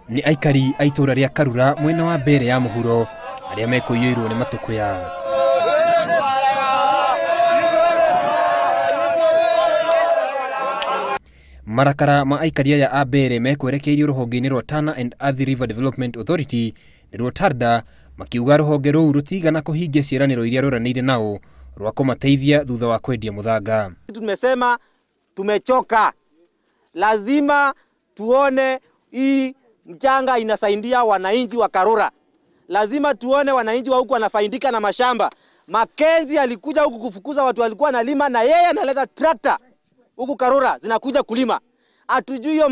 Ni Aikari a itura ria Karura mwena wa Mbeere ya muhuro aria mekuiyirwo ni matukuya. Marakara ma Aikari ya a Mbeere mekwerekeirio ruhonge-ini rwa Tana and Athi River Development Authority nirwo TARDA makiuga ruhonge ruu rutigana kuhingia ciiraniro iria ruraniire nao rwa kumateithia thutha wa kwendia muthanga. Tumesema tumechoka, lazima tuone hii mchanga inasaidia wananchi wa Karura. Lazima tuone wananchi wa huku wanafaidika na mashamba. Makenzi alikuja huku kufukuza watu walikuwa nalima, na yeye analeta trakta huku Karura zinakuja kulima. Hatujui hiyo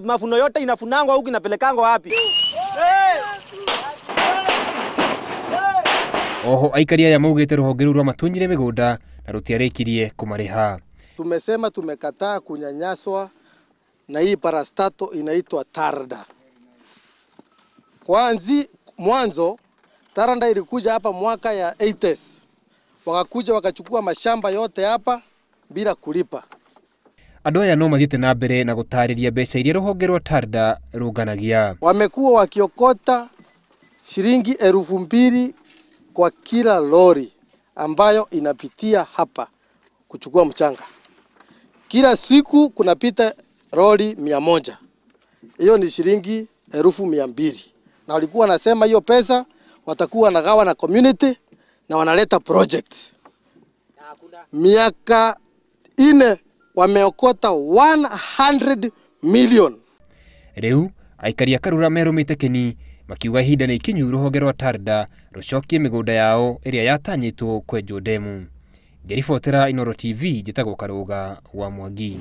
mafuno yote inafunangwa huku inapelekangwa wapi. Oho Aikari ya maugite ruhonge rwa matunyire migunda na rutiarekirie kumariha. Tumesema tumekataa kunyanyaswa na hii parastato inaitwa TARDA. Mwanzo TARDA ilikuja hapa mwaka ya 80s. Wakakuja wakachukua mashamba yote hapa bila kulipa. Andũ aya no mathiĩte na mbere na gũtarĩria mbeca iria rũhonge rwa TARDA rũnganagia. Wamekuwa wakiokota shilingi 2,000 kwa kila lori ambayo inapitia hapa kuchukua mchanga. Kila siku kunapita lori 100. Hiyo ni shilingi 200,000. Na walikuwa wanasema hiyo pesa watakuwa wanagawa na community na wanaleta project. Miaka 4 wameokota 100 million. Riu Aikari a Karura merumite keni makiuga ihinda ni ikinyu ruhonge rwa TARDA rucokie migunda yao iria yatanyitwo kwenjwo demu. Ngiribotera Inooro TV njitagwo Karuga wa Mwangi.